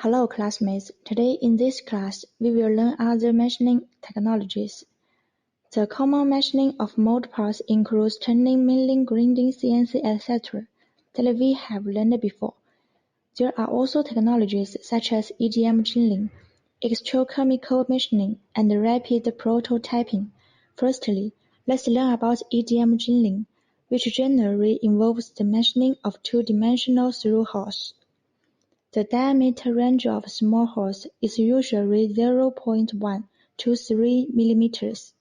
Hello classmates, today in this class we will learn other machining technologies. The common machining of mold parts includes turning, milling, grinding, CNC, etc. that we have learned before. There are also technologies such as EDM drilling, electrochemical machining, and rapid prototyping. Firstly, let's learn about EDM drilling, which generally involves the machining of two-dimensional through holes. The diameter range of small holes is usually 0.1 to 3 mm,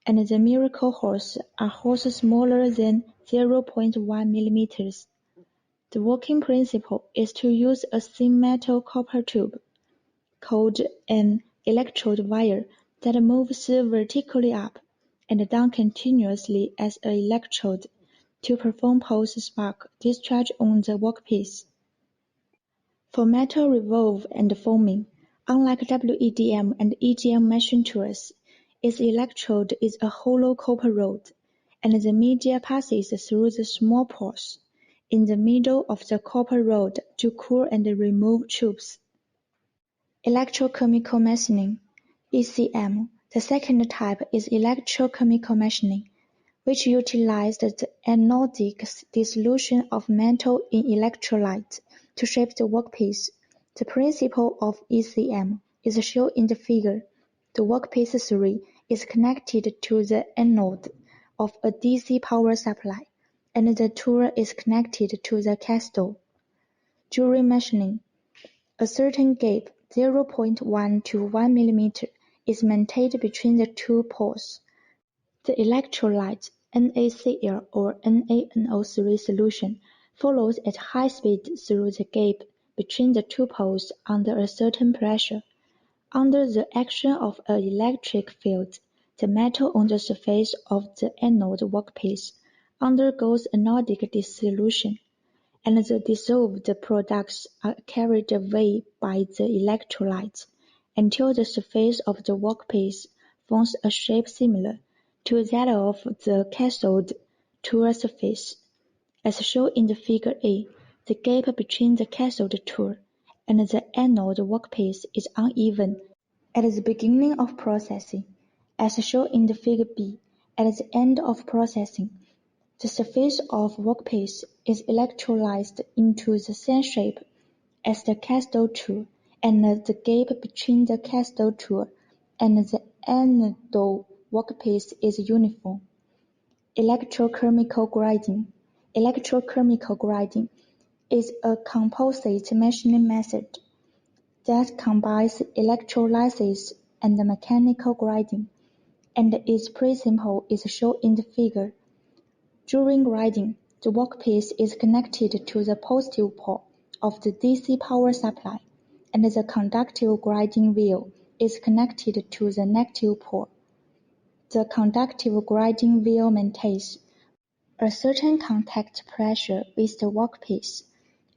and the miracle holes are holes smaller than 0.1 mm. The working principle is to use a thin metal copper tube, called an electrode wire, that moves vertically up and down continuously as an electrode, to perform pulse spark discharge on the workpiece. For metal revolve and forming, unlike WEDM and EDM machine tools, its electrode is a hollow copper rod, and the media passes through the small pores in the middle of the copper rod to cool and remove tubes. Electrochemical machining (ECM). The second type is electrochemical machining, which utilized the anodic dissolution of metal in electrolyte to shape the workpiece. The principle of ECM is shown in the figure. The workpiece 3 is connected to the anode of a DC power supply, and the tool is connected to the cathode. During machining, a certain gap, 0.1 to 1 mm, is maintained between the two poles. The electrolyte NaCl or NaNO3 solution flows at high speed through the gap between the two poles under a certain pressure. Under the action of an electric field, the metal on the surface of the anode workpiece undergoes anodic dissolution, and the dissolved products are carried away by the electrolyte until the surface of the workpiece forms a shape similar to that of the cathode tool surface. As shown in the figure A, the gap between the cathode tool and the anode workpiece is uneven at the beginning of processing. As shown in the figure B, at the end of processing, the surface of workpiece is electrolyzed into the same shape as the cathode tool, and the gap between the cathode tool and the anode workpiece is uniform. Electrochemical grinding. Electrochemical grinding is a composite machining method that combines electrolysis and mechanical grinding, and its principle is shown in the figure. During grinding, the workpiece is connected to the positive pole of the DC power supply, and the conductive grinding wheel is connected to the negative pole. The conductive grinding wheel maintains a certain contact pressure with the workpiece,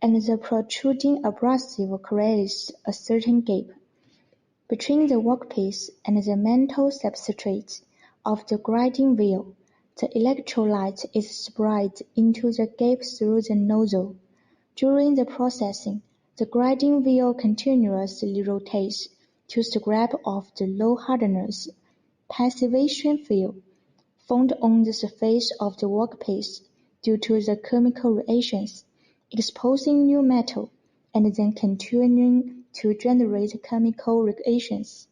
and the protruding abrasive creates a certain gap between the workpiece and the metal substrate of the grinding wheel. The electrolyte is sprayed into the gap through the nozzle. During the processing, the grinding wheel continuously rotates to scrape off the low hardness passivation film formed on the surface of the workpiece due to the chemical reactions, exposing new metal, and then continuing to generate chemical reactions.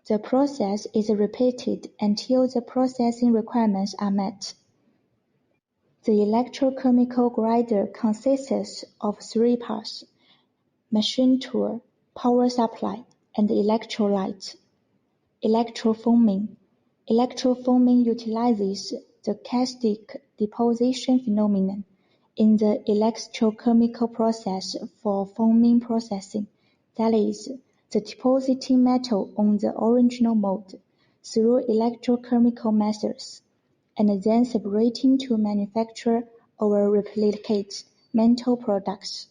The process is repeated until the processing requirements are met. The electrochemical grinder consists of 3 parts: machine tool, power supply, and electrolyte. Electroforming. Electroforming utilizes the caustic deposition phenomenon in the electrochemical process for forming processing, that is, the depositing metal on the original mold through electrochemical methods, and then separating to manufacture or replicate metal products.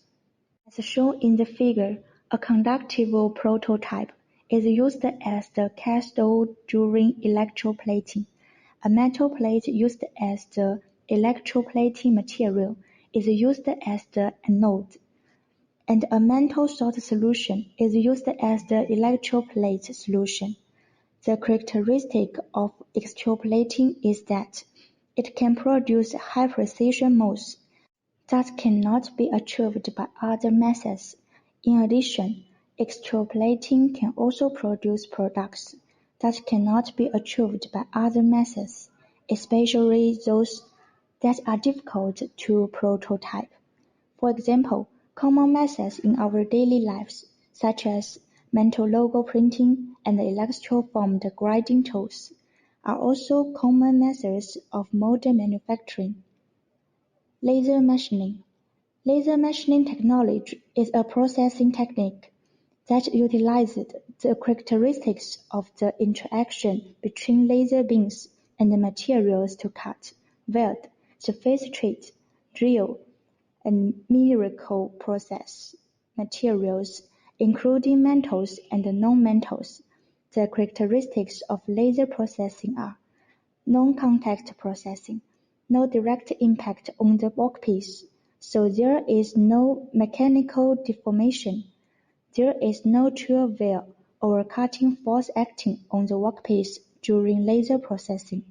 As shown in the figure, a conductive prototype is used as the cathode during electroplating. A metal plate used as the electroplating material is used as the anode. and a metal salt solution is used as the electroplate solution. The characteristic of electroplating is that it can produce high-precision molds that cannot be achieved by other methods. In addition, electroplating can also produce products that cannot be achieved by other methods, especially those that are difficult to prototype. For example, common methods in our daily lives, such as mental logo printing and electroformed grinding tools, are also common methods of mold manufacturing. Laser machining. Laser machining technology is a processing technique that utilizes the characteristics of the interaction between laser beams and the materials to cut, weld, surface treat, drill, and miracle process materials, including metals and non-metals. The characteristics of laser processing are non-contact processing, no direct impact on the workpiece, so there is no mechanical deformation. There is no shear wear or cutting force acting on the workpiece during laser processing.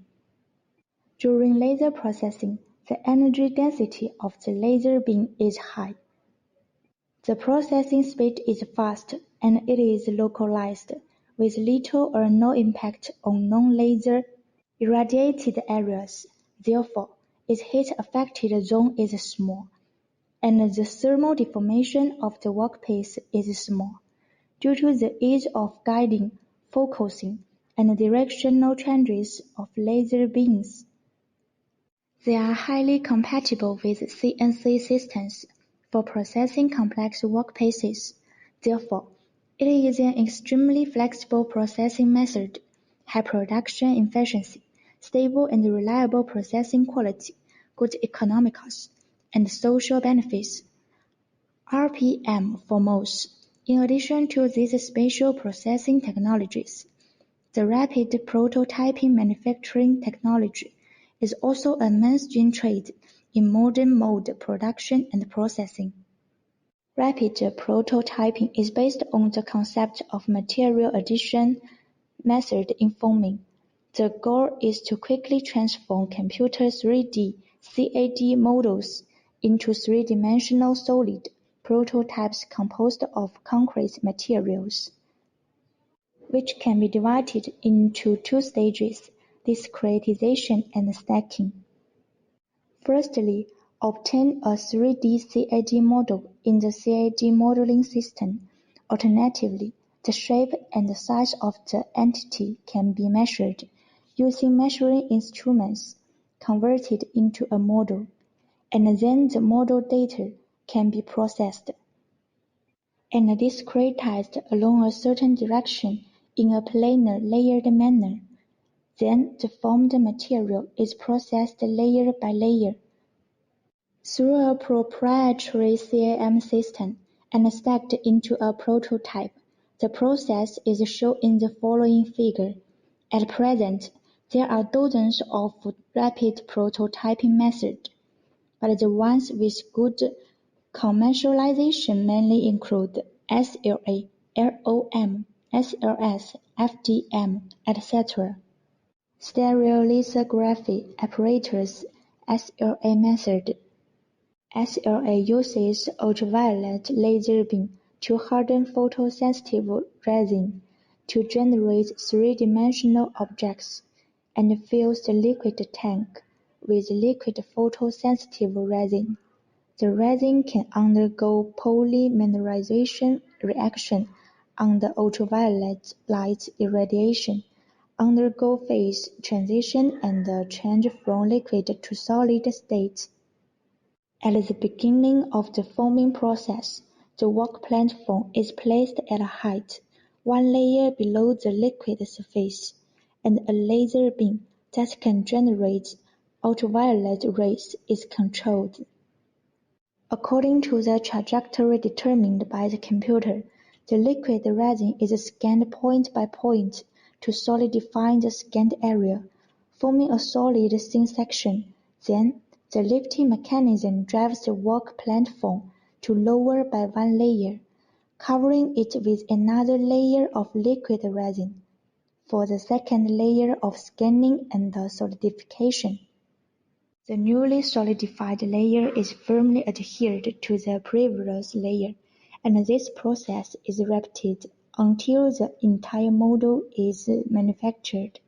During laser processing, the energy density of the laser beam is high. The processing speed is fast and it is localized, with little or no impact on non-laser irradiated areas. Therefore, its heat-affected zone is small, and the thermal deformation of the workpiece is small. Due to the ease of guiding, focusing, and directional changes of laser beams, they are highly compatible with CNC systems for processing complex workpieces. Therefore, it is an extremely flexible processing method, high production efficiency, stable and reliable processing quality, good economics, and social benefits. RPM for molds. In addition to these special processing technologies, the rapid prototyping manufacturing technology is also a mainstream trend in modern mold production and processing. Rapid prototyping is based on the concept of material addition method in forming. The goal is to quickly transform computer 3D CAD models into three-dimensional solid prototypes composed of concrete materials, which can be divided into two stages: discretization and stacking. Firstly, obtain a 3D CAD model in the CAD modeling system. Alternatively, the shape and size of the entity can be measured using measuring instruments converted into a model, and then the model data can be processed and discretized along a certain direction in a planar layered manner. Then the formed material is processed layer by layer through a proprietary CAM system and stacked into a prototype. The process is shown in the following figure. At present, there are dozens of rapid prototyping methods, but the ones with good commercialization mainly include SLA, LOM, SLS, FDM, etc. Stereolithography apparatus SLA method. SLA uses ultraviolet laser beam to harden photosensitive resin to generate three-dimensional objects, and fills the liquid tank with liquid photosensitive resin. The resin can undergo polymerization reaction under ultraviolet light irradiation, undergo phase transition, and change from liquid to solid state. At the beginning of the forming process, the work platform is placed at a height one layer below the liquid surface, and a laser beam that can generate ultraviolet rays is controlled. According to the trajectory determined by the computer, the liquid resin is scanned point by point to solidify the scanned area, forming a solid thin section. Then, the lifting mechanism drives the work platform to lower by one layer, covering it with another layer of liquid resin, for the second layer of scanning and solidification. The newly solidified layer is firmly adhered to the previous layer, and this process is repeated until the entire model is manufactured.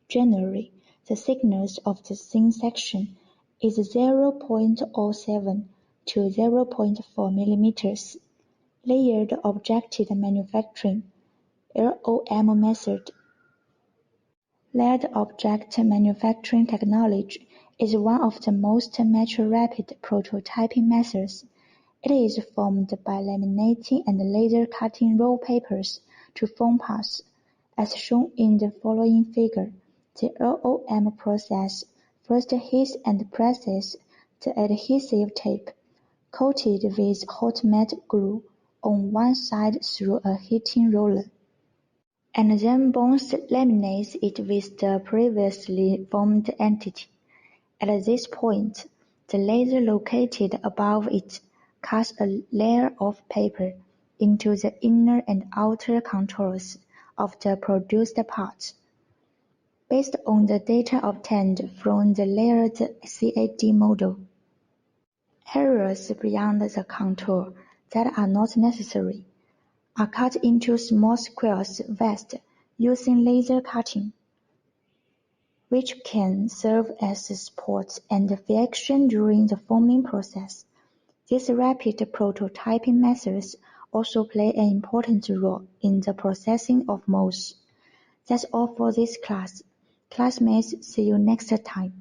Generally, the thickness of the thin section is 0.07 to 0.4 millimeters. Layered Object Manufacturing (LOM) method. Layered object manufacturing technology is one of the most mature-rapid prototyping methods. It is formed by laminating and laser cutting raw papers to form parts, as shown in the following figure. The LOM process first heats and presses the adhesive tape, coated with hot melt glue, on one side through a heating roller, and then bonds laminates it with the previously formed entity. At this point, the laser located above it casts a layer of paper into the inner and outer contours of the produced parts. Based on the data obtained from the layered CAD model, areas beyond the contour that are not necessary are cut into small squares west using laser cutting, which can serve as support and friction during the forming process. These rapid prototyping methods also play an important role in the processing of molds. That's all for this class. Classmates, see you next time.